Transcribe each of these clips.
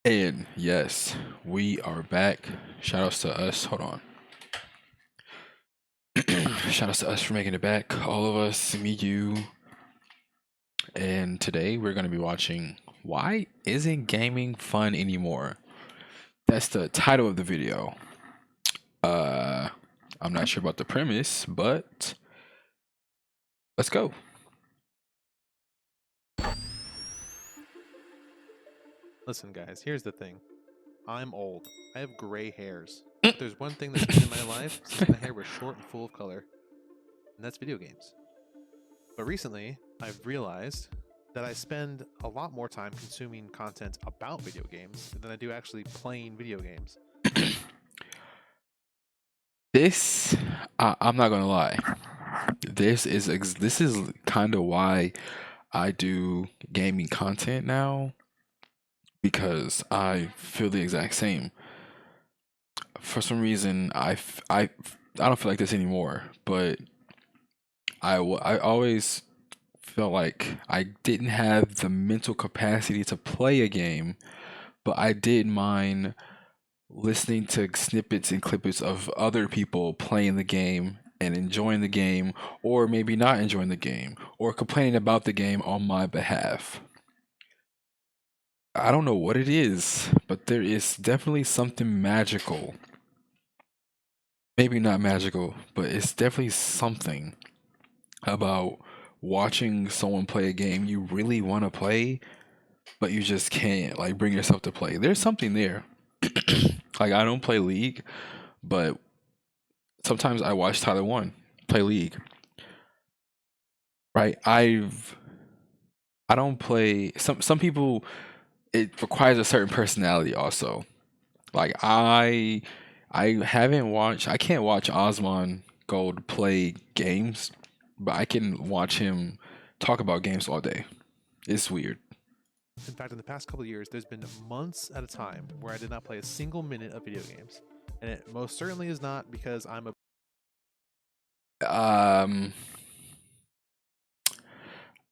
And yes, we are back. Shout outs to us. Hold on. Shout outs to us for making it back. All of us, me, you. And today we're going to be watching Why Isn't Gaming Fun Anymore? That's the title of the video. Uh, I'm not sure about the premise, but let's go. Listen, guys, here's the thing. I'm old. I have gray hairs. If there's one thing that's been in my life since my hair was short and full of color, and that's video games. But recently, I've realized that I spend a lot more time consuming content about video games than I do actually playing video games. I'm not gonna lie. This is kind of why I do gaming content now, because I feel the exact same. For some reason, I don't feel like this anymore, but I always felt like I didn't have the mental capacity to play a game, but I did mind listening to snippets and clippets of other people playing the game and enjoying the game, or maybe not enjoying the game, or complaining about the game on my behalf. I don't know what it is, but there is definitely something magical. Maybe not magical, but it's definitely something about watching someone play a game you really want to play, but you just can't like bring yourself to play. There's something there. Like, I don't play League, but sometimes I watch Tyler One play League. Right? I don't play some people. It requires a certain personality also. Like, I haven't watched. I can't watch Osmond Gold play games, but I can watch him talk about games all day. It's weird. In fact, in the past couple of years, there's been months at a time where I did not play a single minute of video games. And it most certainly is not because I'm a Um,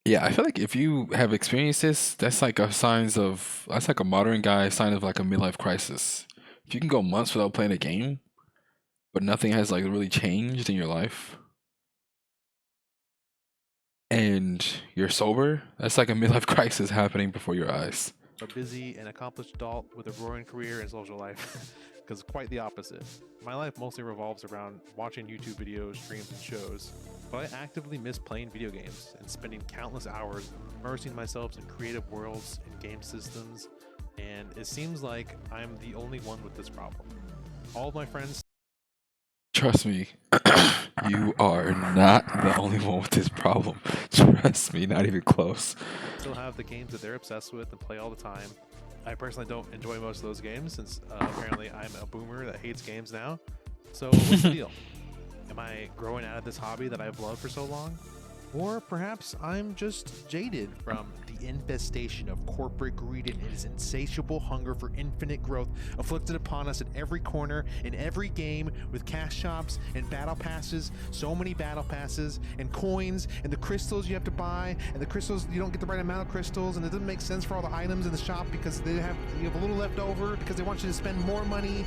yeah, I feel like if you have experienced this, that's like a modern guy sign of like a midlife crisis. If you can go months without playing a game, but nothing has like really changed in your life, and you're sober, that's like a midlife crisis happening before your eyes. busy and accomplished adult with a roaring career and social life. Because quite the opposite. My life mostly revolves around watching YouTube videos, streams, and shows, but I actively miss playing video games and spending countless hours immersing myself in creative worlds and game systems, and it seems like I'm the only one with this problem. All of my friends Trust me, you are not the only one with this problem. Trust me, not even close. still have the games that they're obsessed with and play all the time. I personally don't enjoy most of those games since apparently I'm a boomer that hates games now. So what's the deal? Am I growing out of this hobby that I've loved for so long? Or perhaps I'm just jaded from the infestation of corporate greed and its insatiable hunger for infinite growth afflicted upon us at every corner, in every game, with cash shops and battle passes, so many battle passes, and coins, and the crystals you have to buy, and the crystals, you don't get the right amount of crystals, and it doesn't make sense for all the items in the shop because you have a little left over because they want you to spend more money.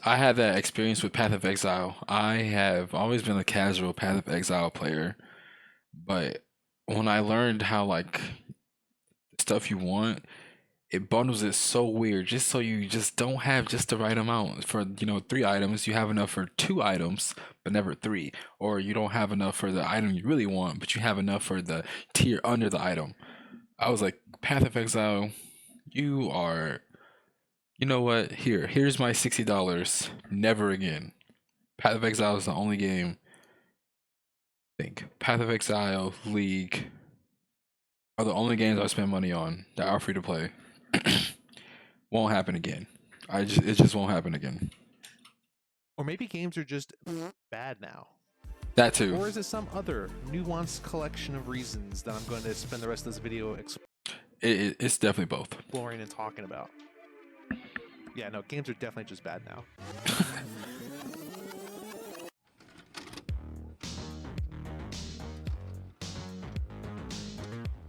I had that experience with Path of Exile. I have always been a casual Path of Exile player, but when I learned how like the stuff you want, it bundles it so weird, just so you just don't have just the right amount for, 3 items. You have enough for 2 items, but never three, or you don't have enough for the item you really want, but you have enough for the tier under the item. I was like, Path of Exile, you are. You know what? Here's my $60. Never again. Path of Exile is the only game. I think Path of Exile, League are the only games I spend money on that are free to play. Won't happen again. It just won't happen again. Or maybe games are just bad now. That too. Or is it some other nuanced collection of reasons that I'm going to spend the rest of this video It's definitely both. exploring and talking about? Yeah, no, games are definitely just bad now.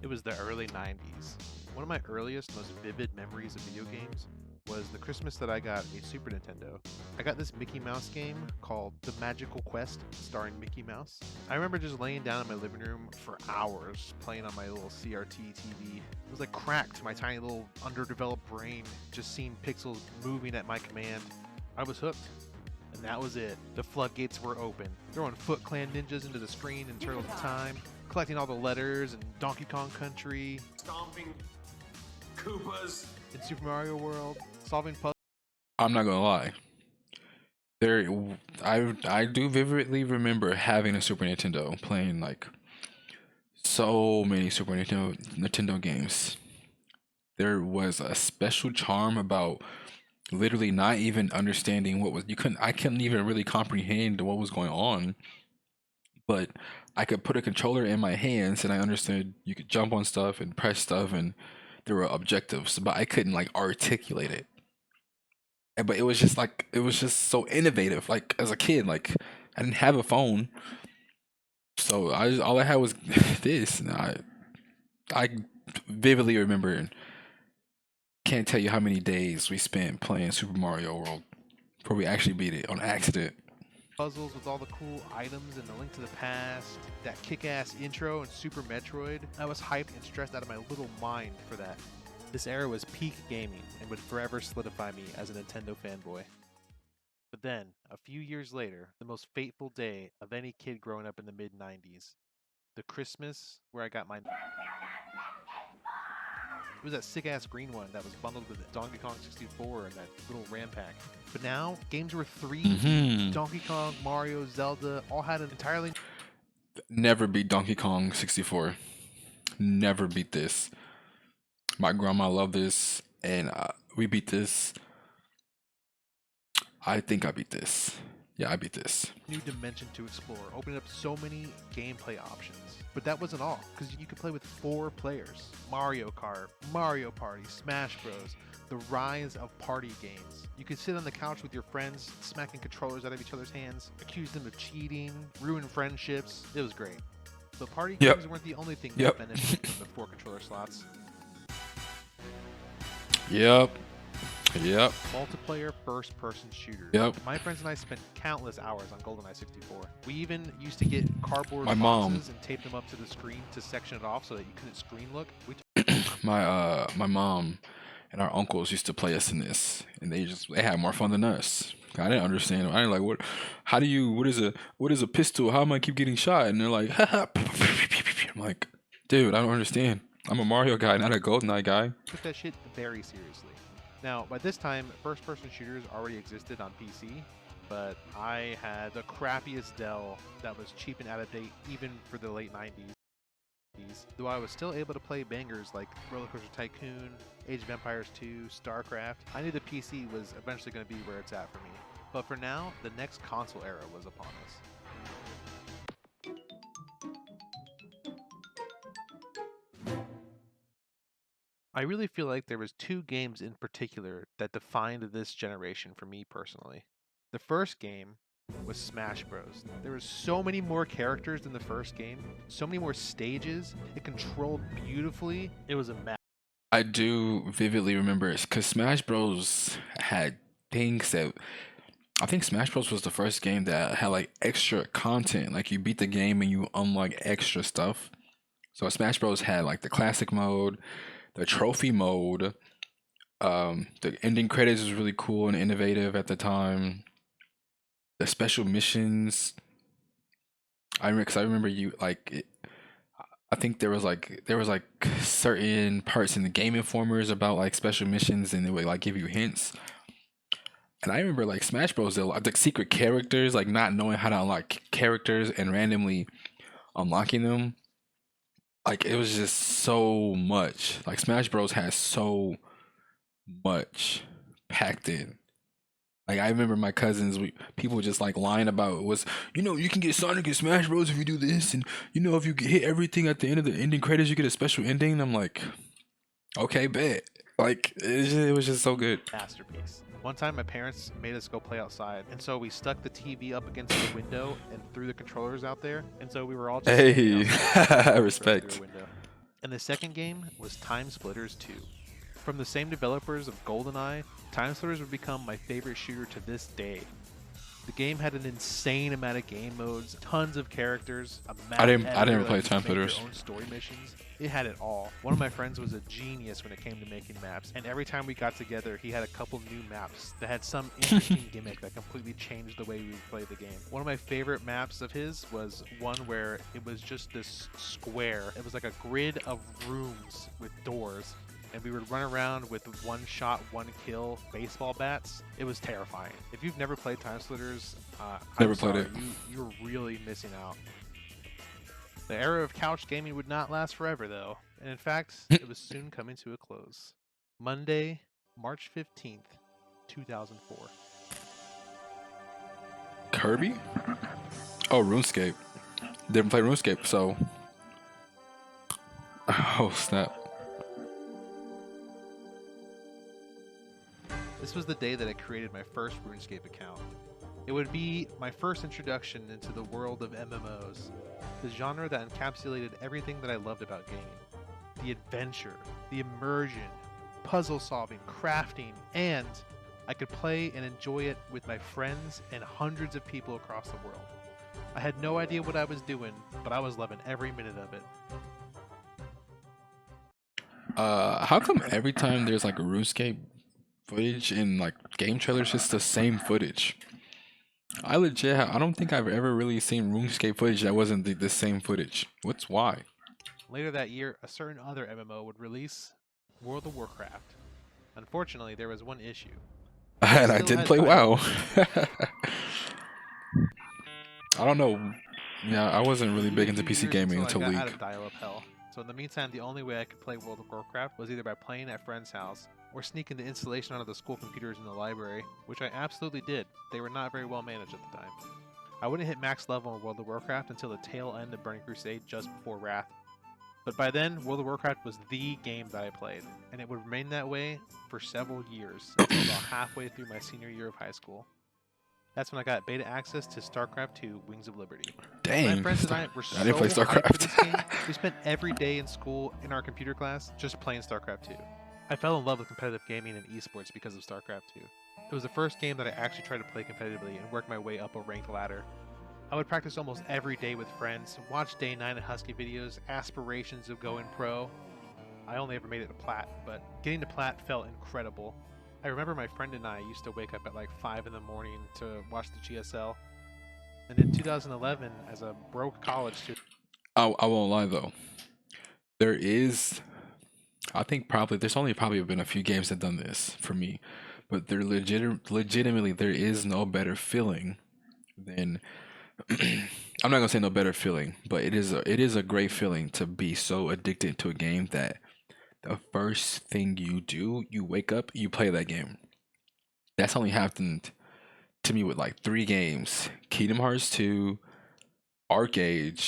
It was the early 90s. One of my earliest, most vivid memories of video games was the Christmas that I got a Super Nintendo. I got this Mickey Mouse game called The Magical Quest, starring Mickey Mouse. I remember just laying down in my living room for hours playing on my little CRT TV. It was like crack to my tiny little underdeveloped brain, just seeing pixels moving at my command. I was hooked. And that was it. The floodgates were open. Throwing Foot Clan ninjas into the screen in Turtles of Time, collecting all the letters in Donkey Kong Country, Stomping Koopas. in Super Mario World, solving puzzles. I'm not gonna lie. I do vividly remember having a Super Nintendo, playing like so many Super Nintendo games. There was a special charm about literally not even understanding what was, I couldn't even really comprehend what was going on, but I could put a controller in my hands and I understood you could jump on stuff and press stuff and there were objectives, but I couldn't like articulate it. But it was just so innovative. Like as a kid, like I didn't have a phone, so all I had was this. And I vividly remember. Can't tell you how many days we spent playing Super Mario World before we actually beat it on accident. Puzzles with all the cool items and the Link to the Past, that kick-ass intro in Super Metroid. I was hyped and stressed out of my little mind for that. This era was peak gaming and would forever solidify me as a Nintendo fanboy. But then, a few years later, the most fateful day of any kid growing up in the mid-90s, the Christmas where I got my... It was that sick-ass green one that was bundled with Donkey Kong 64 and that little RAM pack. But now, games were 3D. Donkey Kong, Mario, Zelda, all had an entirely... Never beat Donkey Kong 64. Never beat this. My grandma loved this, and we beat this. I think I beat this. Yeah, I beat this. New dimension to explore, opening up so many gameplay options. But that wasn't all, because you could play with 4 players. Mario Kart, Mario Party, Smash Bros, the rise of party games. You could sit on the couch with your friends, smacking controllers out of each other's hands, accuse them of cheating, ruin friendships. It was great. But party games weren't the only thing that benefited from the 4 controller slots. Yep. Multiplayer first-person shooters. Yep. My friends and I spent countless hours on GoldenEye 64. We even used to get cardboard My boxes mom. and tape them up to the screen to section it off so that you couldn't screen look. My mom and our uncles used to play us in this, and they had more fun than us. I didn't understand. I didn't like what is a pistol? How am I keep getting shot? And they're like, haha. I'm like, dude, I don't understand. I'm a Mario guy, not a GoldenEye guy. Took that shit very seriously. Now, by this time, first-person shooters already existed on PC, but I had the crappiest Dell that was cheap and out of date even for the late 90s. Though I was still able to play bangers like Roller Coaster Tycoon, Age of Empires 2, StarCraft, I knew the PC was eventually going to be where it's at for me. But for now, the next console era was upon us. I really feel like there was 2 games in particular that defined this generation for me personally. The first game was Smash Bros. There was so many more characters in the first game, so many more stages. It controlled beautifully. It was a mess. I do vividly remember it because Smash Bros had things that I think Smash Bros was the first game that had like extra content. Like you beat the game and you unlock extra stuff. So Smash Bros had like the classic mode, the trophy mode. The ending credits was really cool and innovative at the time. The special missions. I remember because I remember you like. I think there was like certain parts in the Game Informers about like special missions, and they would like give you hints. And I remember like Smash Bros. Like secret characters, like not knowing how to unlock characters and randomly unlocking them. Like it was just so much. Like Smash Bros has so much packed in. Like I remember my cousins, people just like lying about it was, you can get Sonic in Smash Bros if you do this, and if you hit everything at the end of the ending credits, you get a special ending. And I'm like, okay, bet. Like it was just so good. Masterpiece. One time my parents made us go play outside, and so we stuck the TV up against the window and threw the controllers out there, and so we were all just Hey, sitting outside through the respect. window. And the second game was Time Splitters 2. From the same developers of GoldenEye, Time Splitters would become my favorite shooter to this day. The game had an insane amount of game modes, tons of characters, a map I didn't editor play that Time lets you make Splitters. your own story missions. It had it all. One of my friends was a genius when it came to making maps, and every time we got together, he had a couple new maps that had some interesting gimmick that completely changed the way we would play the game. One of my favorite maps of his was one where it was just this square. It was like a grid of rooms with doors, and we would run around with one shot, one kill baseball bats. It was terrifying. If you've never played Time Splitters, Never I'm played sorry, it. You're really missing out. The era of couch gaming would not last forever, though, and in fact, it was soon coming to a close. Monday, March 15th, 2004. Kirby? Oh, RuneScape. Didn't play RuneScape, so. Oh, snap. This was the day that I created my first RuneScape account. It would be my first introduction into the world of MMOs, the genre that encapsulated everything that I loved about gaming. The adventure, the immersion, puzzle solving, crafting, and I could play and enjoy it with my friends and hundreds of people across the world. I had no idea what I was doing, but I was loving every minute of it. How come every time there's like a RuneScape footage in like game trailers, it's the same footage? I legit, I don't think I've ever really seen RuneScape footage that wasn't the same footage. Why? Later that year, a certain other MMO would release World of Warcraft. Unfortunately, there was one issue. And I still did had play dial-up. WoW. I don't know. Yeah, I wasn't really big into 2 PC years gaming until until I got out League. of dial-up hell. So in the meantime, the only way I could play World of Warcraft was either by playing at friend's house or sneaking the installation onto the school computers in the library, which I absolutely did. They were not very well managed at the time. I wouldn't hit max level in World of Warcraft until the tail end of Burning Crusade just before Wrath. But by then, World of Warcraft was the game that I played, and it would remain that way for several years until about halfway through my senior year of high school. That's when I got beta access to StarCraft II: Wings of Liberty. Dang. My friends and I were I didn't play so hyped for this game. StarCraft. We spent every day in school in our computer class just playing StarCraft 2. I fell in love with competitive gaming and esports because of StarCraft 2. It was the first game that I actually tried to play competitively and work my way up a ranked ladder. I would practice almost every day with friends, watch Day 9 and Husky videos, aspirations of going pro. I only ever made it to Plat, but getting to Plat felt incredible. I remember my friend and I used to wake up at like 5 in the morning to watch the GSL. And in 2011, as a broke college student, I won't lie though. There is, I think there's only probably been a few games that done this for me, but legitimately there is no better feeling than. I'm not gonna say no better feeling, but it is a great feeling to be so addicted to a game that the first thing you do, you wake up, you play that game. That's only happened to me with like 3 games: Kingdom Hearts 2, Arcade,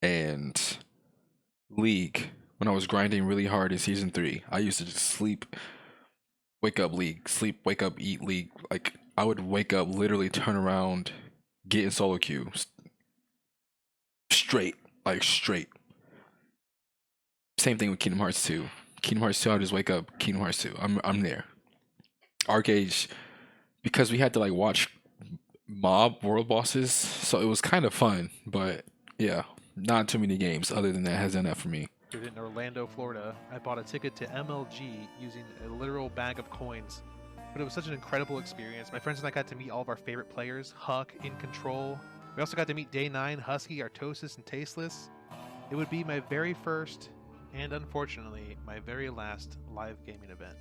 and League. When I was grinding really hard in season 3, I used to just sleep, wake up League, sleep, wake up, eat League. Like I would wake up, literally turn around, get in solo queue, straight, like straight. Same thing with Kingdom Hearts 2. Kingdom Hearts 2, I just wake up, Kingdom Hearts 2. I'm there. Arcade, because we had to like watch mob world bosses, so it was kind of fun. But yeah, not too many games other than that has done that for me. in Orlando, Florida, I bought a ticket to MLG using a literal bag of coins. But it was such an incredible experience. My friends and I got to meet all of our favorite players, Huck, In Control. We also got to meet Day 9, Husky, Artosis, and Tasteless. It would be my very first, and unfortunately, my very last live gaming event.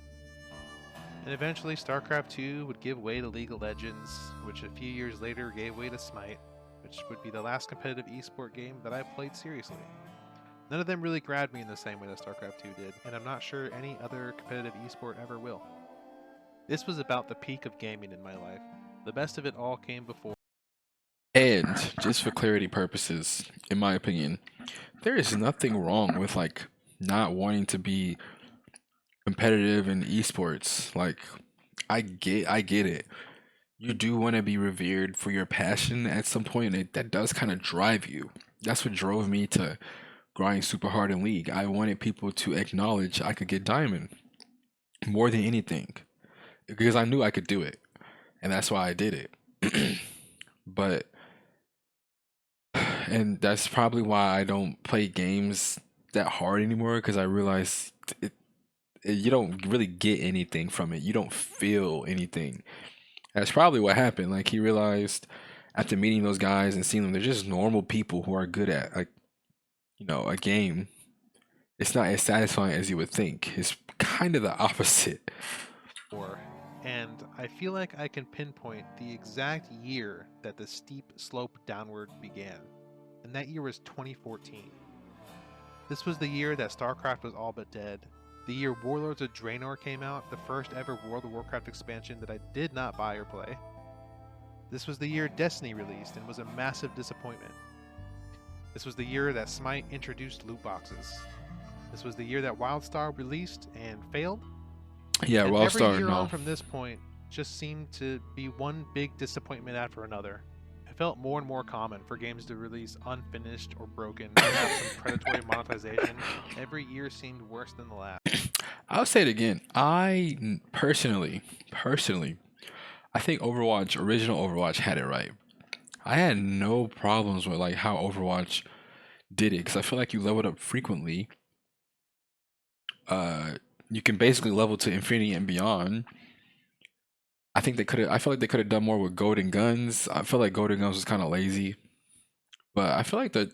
And eventually, StarCraft 2 would give way to League of Legends, which a few years later gave way to Smite, which would be the last competitive esport game that I played seriously. None of them really grabbed me in the same way that StarCraft 2 did, and I'm not sure any other competitive esport ever will. This was about the peak of gaming in my life. The best of it all came before. And just for clarity purposes, in my opinion, there is nothing wrong with like not wanting to be competitive in esports. Like I get it. You do want to be revered for your passion at some point, and that does kind of drive you. That's what drove me to grind super hard in League. I wanted people to acknowledge I could get diamond more than anything because I knew I could do it, and that's why I did it. But and that's probably why I don't play games that hard anymore because I realize you don't really get anything from it. You don't feel anything. That's probably what happened. Like he realized after meeting those guys and seeing them, they're just normal people who are good at like a game. It's not as satisfying as you would think. It's kind of the opposite. And I feel like I can pinpoint the exact year that the steep slope downward began. And that year was 2014. This was the year that StarCraft was all but dead. The year Warlords of Draenor came out, the first ever World of Warcraft expansion that I did not buy or play. This was the year Destiny released and was a massive disappointment. This was the year that Smite introduced loot boxes. This was the year that WildStar released and failed. Yeah, And every WildStar, year no. on from this point just seemed to be one big disappointment after another. It felt more and more common for games to release unfinished or broken or have some predatory monetization. Every year seemed worse than the last. I'll say it again. Personally, I think original Overwatch had it right. I had no problems with like how Overwatch did it because I feel like you leveled up frequently. You can basically level to infinity and beyond. I think they could have. I feel like they could have done more with golden guns. I feel like golden guns was kind of lazy, but I feel like the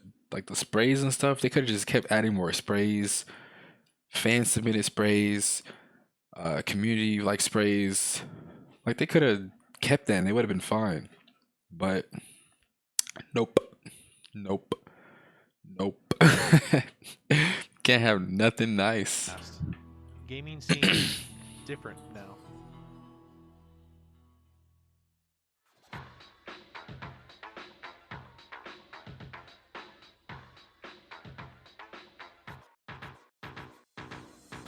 sprays and stuff. They could have just kept adding more sprays, fan submitted sprays, community like sprays. Like they could have kept that and they would have been fine. But nope, nope, nope. Can't have nothing nice. Gaming seems different now.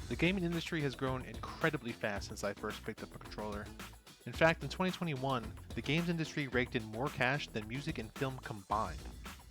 The gaming industry has grown incredibly fast since I first picked up a controller. In fact, in 2021, the games industry raked in more cash than music and film combined.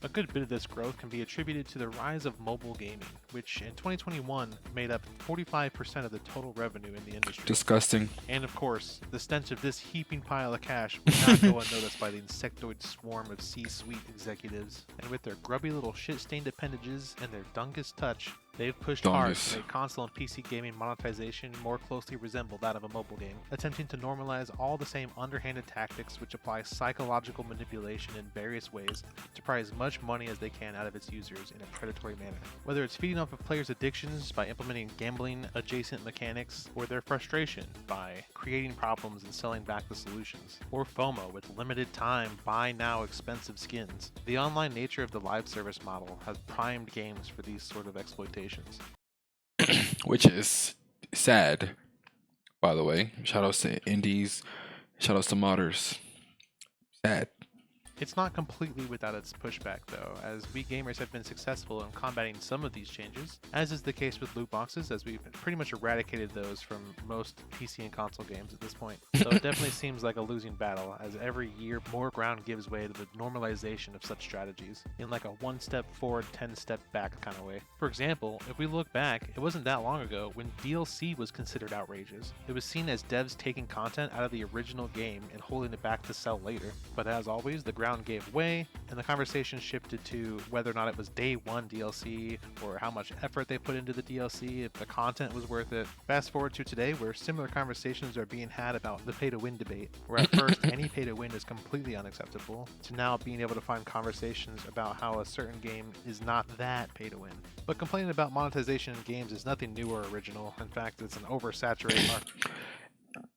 A good bit of this growth can be attributed to the rise of mobile gaming, which in 2021 made up 45% of the total revenue in the industry. Disgusting. And of course, the stench of this heaping pile of cash would not go unnoticed by the insectoid swarm of C-suite executives. And with their grubby little shit-stained appendages and their dungus touch, they've pushed hard to make console and PC gaming monetization more closely resemble that of a mobile game, attempting to normalize all the same underhanded tactics which apply psychological manipulation in various ways to pry as much money as they can out of its users in a predatory manner. Whether it's feeding off of players' addictions by implementing gambling adjacent mechanics, or their frustration by creating problems and selling back the solutions, or FOMO with limited time, buy now expensive skins. The online nature of the live service model has primed games for these sort of exploitations. Which is sad, by the way. Shoutouts to indies, shoutouts to modders. Sad. It's not completely without its pushback, though, as we gamers have been successful in combating some of these changes, as is the case with loot boxes, as we've pretty much eradicated those from most PC and console games at this point. So it definitely seems like a losing battle, as every year more ground gives way to the normalization of such strategies, in like a one step forward, 10 step back kind of way. For example, if we look back, it wasn't that long ago when DLC was considered outrageous. It was seen as devs taking content out of the original game and holding it back to sell later. But as always, the ground gave way, and the conversation shifted to whether or not it was day one DLC, or how much effort they put into the DLC, if the content was worth it. Fast forward to today, where similar conversations are being had about the pay-to-win debate, where at first any pay-to-win is completely unacceptable, to now being able to find conversations about how a certain game is not that pay-to-win. But complaining about monetization in games is nothing new or original. In fact, it's an oversaturated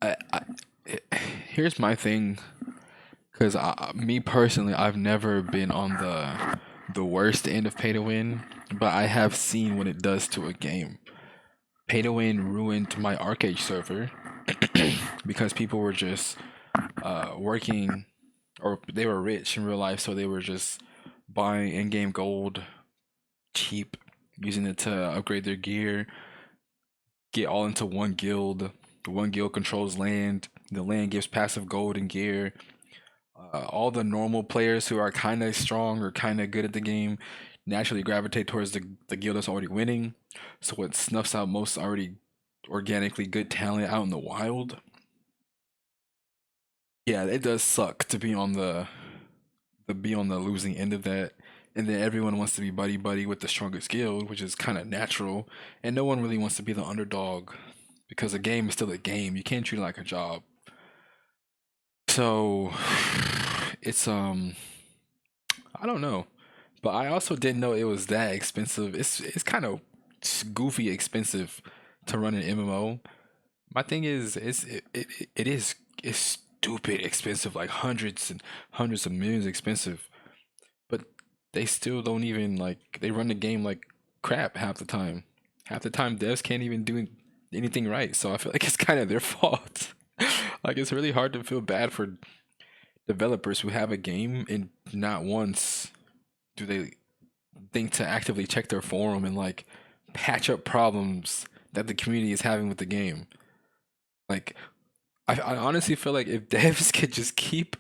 market. Here's my thing. Because me personally, I've never been on the worst end of pay to win, but I have seen what it does to a game. Pay to win ruined my arcade server because people were just working, or they were rich in real life, so they were just buying in-game gold cheap, using it to upgrade their gear, get all into one guild. The one guild controls land. The land gives passive gold and gear. All the normal players who are kind of strong or kind of good at the game naturally gravitate towards the guild that's already winning. So it snuffs out most already organically good talent out in the wild. Yeah, it does suck to be on the losing end of that. And then everyone wants to be buddy buddy with the strongest guild, which is kind of natural. And no one really wants to be the underdog because a game is still a game. You can't treat it like a job. So it's I don't know. But I also didn't know it was that expensive. It's kind of goofy expensive to run an MMO. My thing is it's stupid expensive, like hundreds and hundreds of millions expensive. But they still don't even like they run the game like crap half the time. Half the time devs can't even do anything right. So I feel like it's kind of their fault. Like it's really hard to feel bad for developers who have a game and not once do they think to actively check their forum and like patch up problems that the community is having with the game. Like I honestly feel like if devs could just keep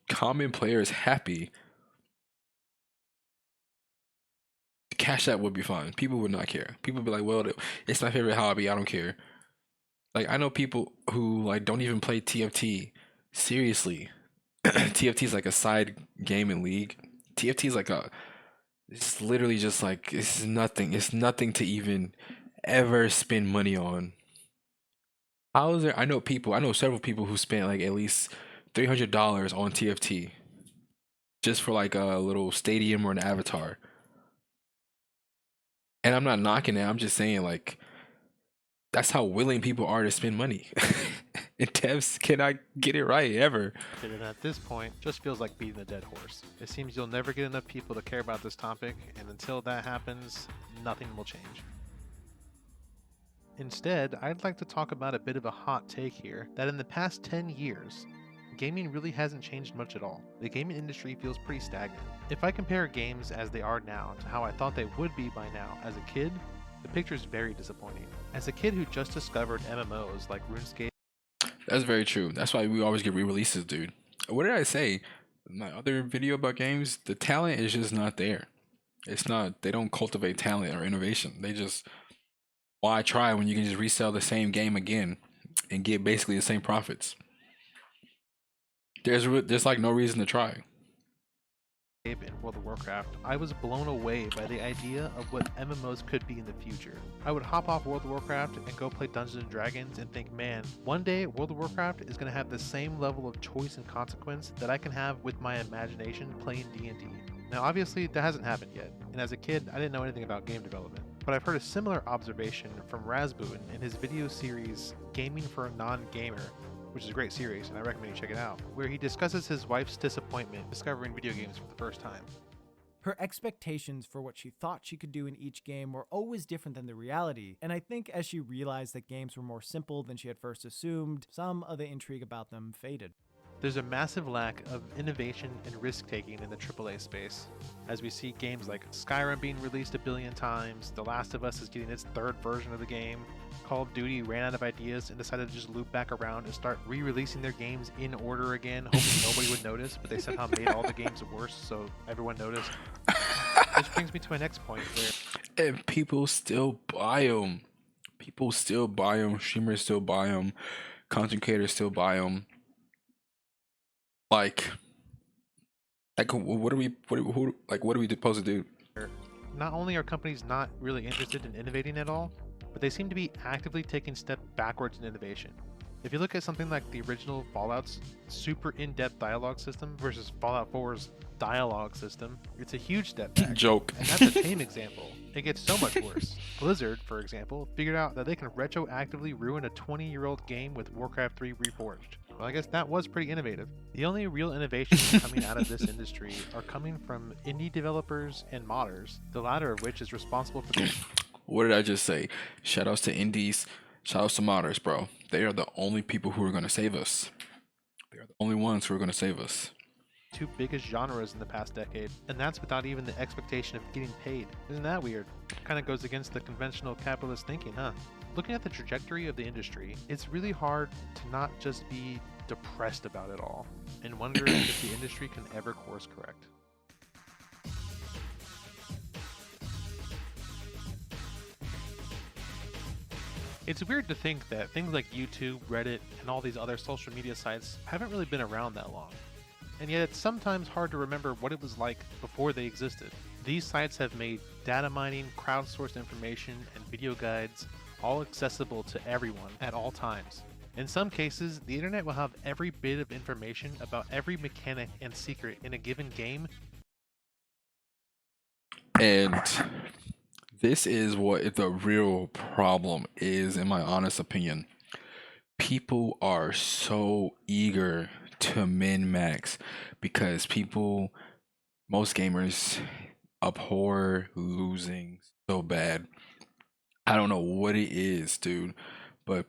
common players happy, Cash App would be fine. People would not care. People would be like, well, it's my favorite hobby. I don't care. Like I know people who like don't even play TFT seriously. TFT is like a side game in League. TFT is like a it's literally just like it's nothing. It's nothing to even ever spend money on. How is there? I know people. I know several people who spent like at least $300 on TFT just for like a little stadium or an avatar. And I'm not knocking it. I'm just saying like that's how willing people are to spend money. And devs cannot get it right ever. And at this point, just feels like beating a dead horse. It seems you'll never get enough people to care about this topic, and until that happens, nothing will change. Instead, I'd like to talk about a bit of a hot take here, that in the past 10 years, gaming really hasn't changed much at all. The gaming industry feels pretty stagnant. If I compare games as they are now to how I thought they would be by now as a kid, the picture is very disappointing. As a kid who just discovered MMOs like RuneScape. That's very true. That's why we always get re-releases, dude. What did I say? My other video about games, the talent is just not there. It's not, they don't cultivate talent or innovation. They just, why try when you can just resell the same game again and get basically the same profits? There's like no reason to try. In World of Warcraft, I was blown away by the idea of what MMOs could be in the future. I would hop off World of Warcraft and go play Dungeons & Dragons and think, man, one day World of Warcraft is going to have the same level of choice and consequence that I can have with my imagination playing D&D. Now obviously that hasn't happened yet, and as a kid I didn't know anything about game development, but I've heard a similar observation from Razboon in his video series Gaming for a Non-Gamer, which is a great series, and I recommend you check it out, where he discusses his wife's disappointment discovering video games for the first time. Her expectations for what she thought she could do in each game were always different than the reality, and I think as she realized that games were more simple than she had first assumed, some of the intrigue about them faded. There's a massive lack of innovation and risk-taking in the AAA space, as we see games like Skyrim being released 1 billion times, The Last of Us is getting its 3rd version of the game, Call of Duty ran out of ideas and decided to just loop back around and start re-releasing their games in order again, hoping nobody would notice, but they somehow made all the games worse so everyone noticed. Which brings me to my next point where... And people still buy them. People still buy them. Streamers still buy them. Content creators still buy them. Like what are we supposed to do? Not only are companies not really interested in innovating at all, but they seem to be actively taking steps backwards in innovation. If you look at something like the original Fallout's super in-depth dialogue system versus Fallout 4's dialogue system, it's a huge step back. Joke. And that's a tame example. It gets so much worse. Blizzard, for example, figured out that they can retroactively ruin a 20-year-old game with Warcraft 3 Reforged. Well, I guess that was pretty innovative. The only real innovations coming out of this industry are coming from indie developers and modders, the latter of which is responsible for the... What did I just say? Shoutouts to indies, shoutouts to modders, bro. They are the only people who are going to save us. They are the only ones who are going to save us. 2 biggest genres in the past decade, and that's without even the expectation of getting paid. Isn't that weird? Kind of goes against the conventional capitalist thinking, huh? Looking at the trajectory of the industry, it's really hard to not just be depressed about it all and wonder if the industry can ever course correct. It's weird to think that things like YouTube, Reddit, and all these other social media sites haven't really been around that long. And yet it's sometimes hard to remember what it was like before they existed. These sites have made data mining, crowdsourced information, and video guides all accessible to everyone at all times. In some cases, the internet will have every bit of information about every mechanic and secret in a given game. And this is what the real problem is, in my honest opinion. People are so eager to min max because most gamers abhor losing so bad. I don't know what it is, dude, but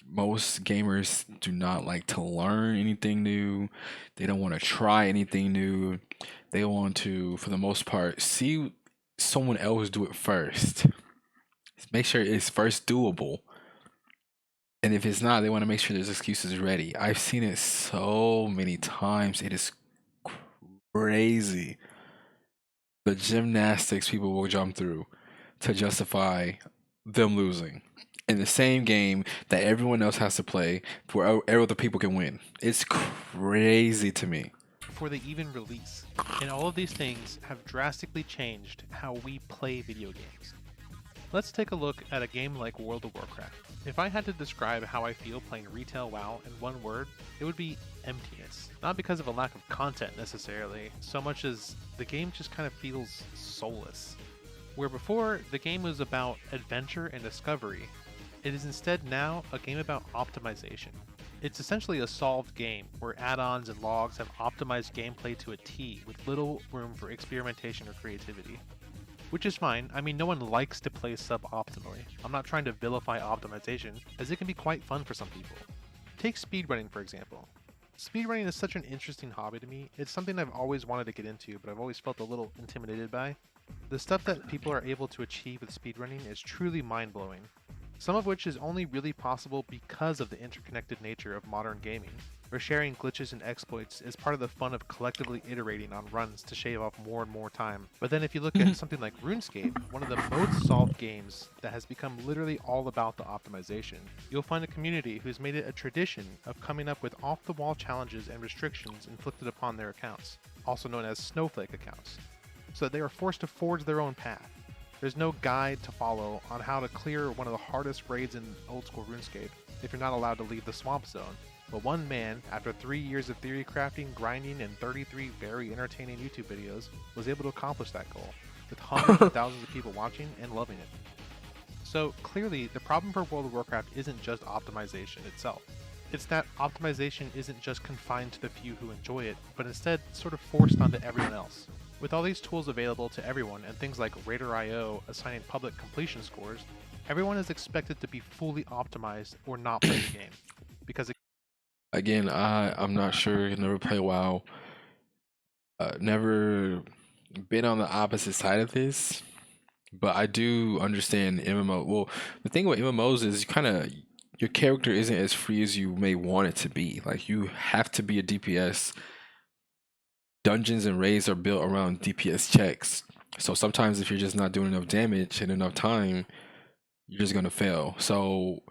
most gamers do not like to learn anything new. They don't want to try anything new. They want to, for the most part, see someone else do it first. Make sure it's first doable. And if it's not, they want to make sure there's excuses ready. I've seen it so many times. It is crazy. The gymnastics people will jump through to justify them losing in the same game that everyone else has to play where other people can win. It's crazy to me. Before they even release. And all of these things have drastically changed how we play video games. Let's take a look at a game like World of Warcraft. If I had to describe how I feel playing retail WoW in one word, it would be emptiness. Not because of a lack of content necessarily, so much as the game just kind of feels soulless. Where before, the game was about adventure and discovery, it is instead now a game about optimization. It's essentially a solved game where add-ons and logs have optimized gameplay to a T with little room for experimentation or creativity. Which is fine. I mean, no one likes to play suboptimally. I'm not trying to vilify optimization, as it can be quite fun for some people. Take speedrunning, for example. Speedrunning is such an interesting hobby to me. It's something I've always wanted to get into, but I've always felt a little intimidated by. The stuff that people are able to achieve with speedrunning is truly mind-blowing. Some of which is only really possible because of the interconnected nature of modern gaming, where sharing glitches and exploits is part of the fun of collectively iterating on runs to shave off more and more time. But then if you look at something like RuneScape, one of the most solved games that has become literally all about the optimization, you'll find a community who's made it a tradition of coming up with off-the-wall challenges and restrictions inflicted upon their accounts, also known as snowflake accounts, so that they are forced to forge their own path. There's no guide to follow on how to clear one of the hardest raids in old school RuneScape if you're not allowed to leave the swamp zone. But one man, after 3 years of theory crafting, grinding, and 33 very entertaining YouTube videos, was able to accomplish that goal, with hundreds of thousands of people watching and loving it. So clearly, the problem for World of Warcraft isn't just optimization itself. It's that optimization isn't just confined to the few who enjoy it, but instead sort of forced onto everyone else. With all these tools available to everyone and things like Raider.io assigning public completion scores, everyone is expected to be fully optimized or not play the game. Because Again, I'm not sure. Never play WoW. Never been on the opposite side of this, but I do understand MMO. Well, the thing with MMOs is your character isn't as free as you may want it to be. Like you have to be a DPS. Dungeons and raids are built around DPS checks. So sometimes if you're just not doing enough damage in enough time, you're just gonna fail. So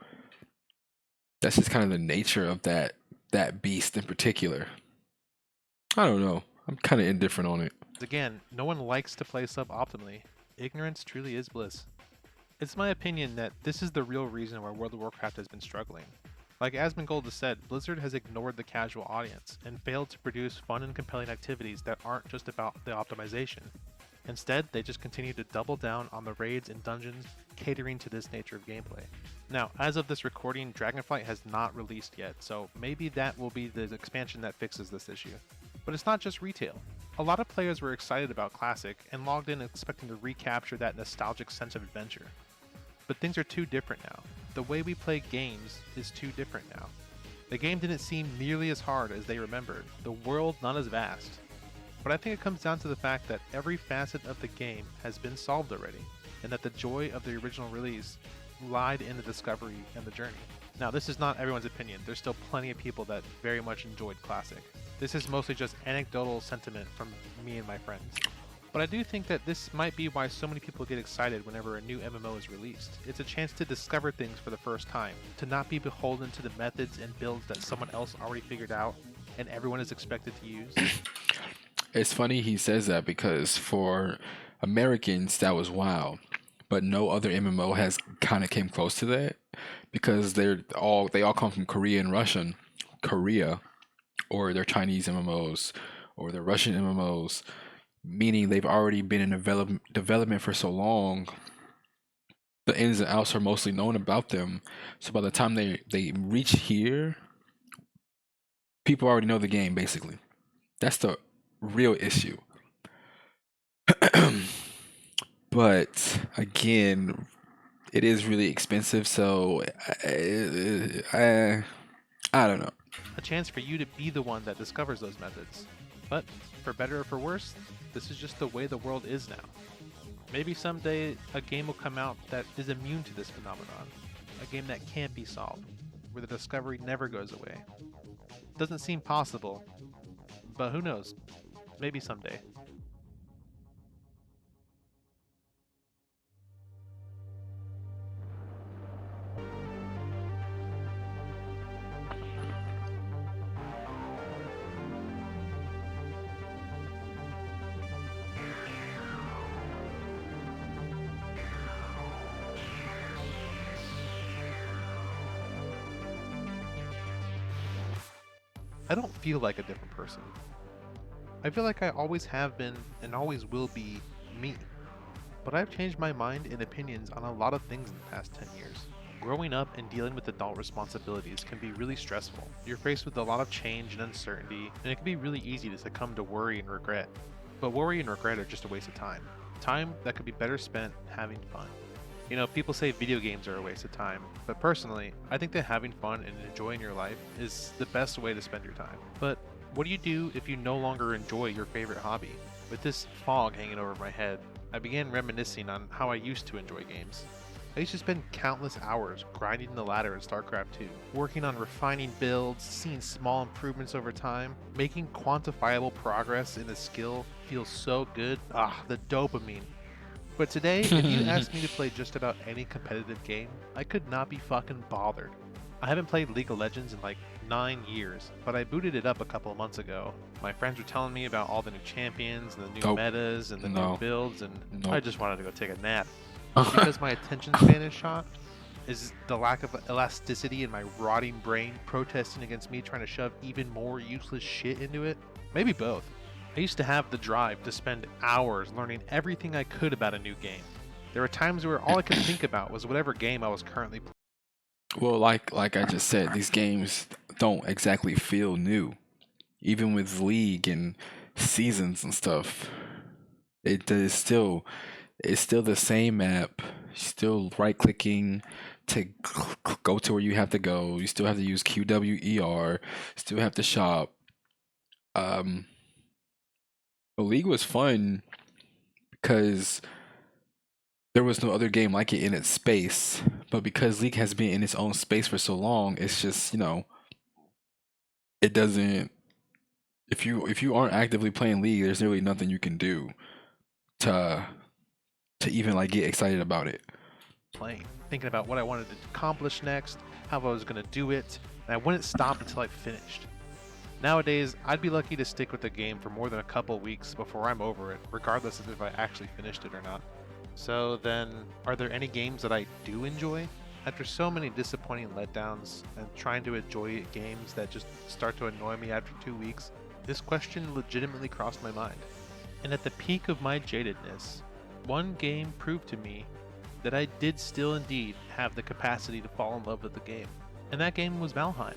that's just kind of the nature of that beast in particular. I don't know. I'm kind of indifferent on it. again, no one likes to play suboptimally. Ignorance truly is bliss. It's my opinion that this is the real reason why World of Warcraft has been struggling. Like Asmongold has said, Blizzard has ignored the casual audience and failed to produce fun and compelling activities that aren't just about the optimization. Instead, they just continue to double down on the raids and dungeons, catering to this nature of gameplay. Now, as of this recording, Dragonflight has not released yet, so maybe that will be the expansion that fixes this issue. But it's not just retail. A lot of players were excited about Classic and logged in expecting to recapture that nostalgic sense of adventure. But things are too different now. The way we play games is too different now. The game didn't seem nearly as hard as they remembered, the world not as vast. But I think it comes down to the fact that every facet of the game has been solved already, and that the joy of the original release lied in the discovery and the journey. Now, this is not everyone's opinion. There's still plenty of people that very much enjoyed Classic. This is mostly just anecdotal sentiment from me and my friends. But I do think that this might be why so many people get excited whenever a new MMO is released. It's a chance to discover things for the first time, to not be beholden to the methods and builds that someone else already figured out and everyone is expected to use. It's funny he says that because for Americans that was WoW, but no other MMO has kind of came close to that because they all come from Korea, or they're Chinese MMOs, or they're Russian MMOs, meaning they've already been in development for so long. The ins and outs are mostly known about them. So by the time they reach here, people already know the game basically. That's the real issue. But again, it is really expensive, so I don't know. A chance for you to be the one that discovers those methods. But for better or for worse, this is just the way the world is now. Maybe someday a game will come out that is immune to this phenomenon. A game that can't be solved, where the discovery never goes away. Doesn't seem possible, but who knows? Maybe someday. I don't feel like a different person. I feel like I always have been and always will be me. But I've changed my mind and opinions on a lot of things in the past 10 years. Growing up and dealing with adult responsibilities can be really stressful. You're faced with a lot of change and uncertainty, and it can be really easy to succumb to worry and regret. But worry and regret are just a waste of time. Time that could be better spent having fun. You know, people say video games are a waste of time, but personally, I think that having fun and enjoying your life is the best way to spend your time. But what do you do if you no longer enjoy your favorite hobby? With this fog hanging over my head, I began reminiscing on how I used to enjoy games. I used to spend countless hours grinding the ladder in StarCraft 2, working on refining builds, seeing small improvements over time, making quantifiable progress in a skill feels so good. The dopamine. But today, if you ask me to play just about any competitive game, I could not be fucking bothered. I haven't played League of Legends in like 9 years, but I booted it up a couple of months ago. My friends were telling me about all the new champions and the new Nope. metas and the No. new builds, and Nope. I just wanted to go take a nap. Because my attention span is shot? Is the lack of elasticity in my rotting brain protesting against me trying to shove even more useless shit into it? Maybe both. I used to have the drive to spend hours learning everything I could about a new game. There were times where all I could think about was whatever game I was currently playing. Well, like I just said, these games don't exactly feel new. Even with League and seasons and stuff, it's still the same map. Still right clicking to go to where you have to go. You still have to use QWER. Still have to shop. The League was fun because there was no other game like it in its space. But because League has been in its own space for so long, it's just, it doesn't. If you aren't actively playing League, there's really nothing you can do to even like get excited about it. Thinking about what I wanted to accomplish next, how I was going to do it, and I wouldn't stop until I finished. Nowadays, I'd be lucky to stick with the game for more than a couple weeks before I'm over it, regardless of if I actually finished it or not. So then, are there any games that I do enjoy? After so many disappointing letdowns and trying to enjoy games that just start to annoy me after 2 weeks, this question legitimately crossed my mind. And at the peak of my jadedness, one game proved to me that I did still indeed have the capacity to fall in love with the game. And that game was Valheim.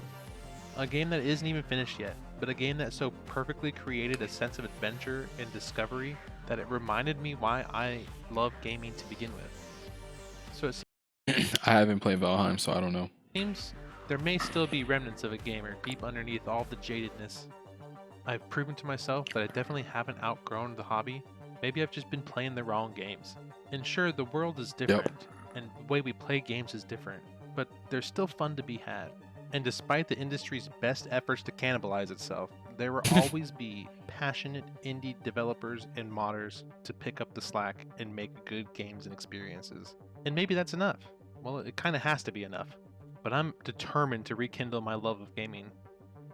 A game that isn't even finished yet, but a game that so perfectly created a sense of adventure and discovery that it reminded me why I love gaming to begin with. So it I haven't played Valheim, so I don't know. seems there may still be remnants of a gamer deep underneath all the jadedness. I've proven to myself that I definitely haven't outgrown the hobby. Maybe I've just been playing the wrong games. And sure, the world is different, and the way we play games is different, but there's still fun to be had. And despite the industry's best efforts to cannibalize itself, there will always be passionate indie developers and modders to pick up the slack and make good games and experiences. And maybe that's enough. Well, it kind of has to be enough. But I'm determined to rekindle my love of gaming.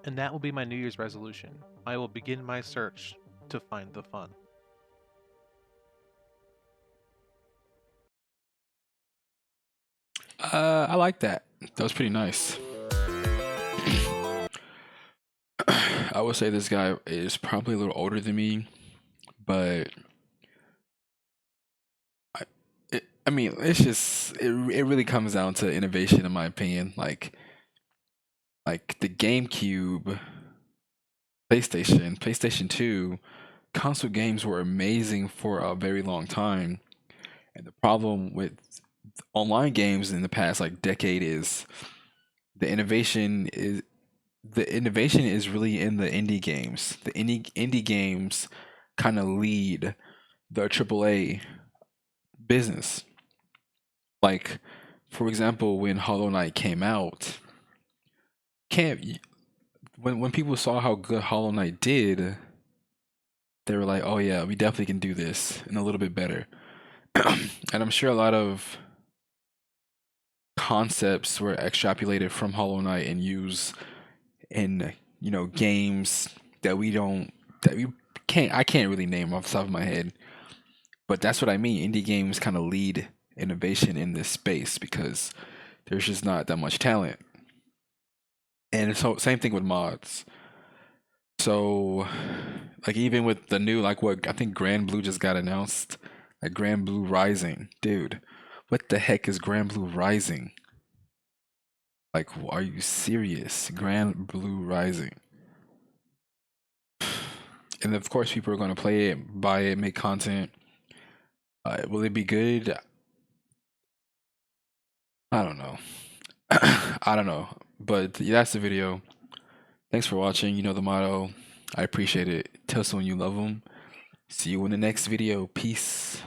And that will be my New Year's resolution. I will begin my search to find the fun. I like that. That was pretty nice. I would say this guy is probably a little older than me, but I mean, it's just it really comes down to innovation, in my opinion. Like the GameCube, PlayStation 2, console games were amazing for a very long time. And the problem with online games in the past like decade is the innovation is the innovation is really in the indie games. The indie games kind of lead the AAA business. Like, for example, when Hollow Knight came out, can't when people saw how good Hollow Knight did, they were like, "Oh yeah, we definitely can do this and a little bit better." And I'm sure a lot of concepts were extrapolated from Hollow Knight and used in games that we can't I can't really name off the top of my head. But that's what I mean. Indie games kind of lead innovation in this space because there's just not that much talent. And so same thing with mods. So like even with the new like what I think Grand Blue just got announced, like Grand Blue Rising. Dude, what the heck is Grand Blue Rising? Like are you serious? Grand Blue Rising. And of course people are going to play it, buy it, make content. Will it be good? I don't know. I don't know. But that's the video. Thanks for watching. You know the motto. I appreciate it. Tell someone you love them. See you in the next video. Peace.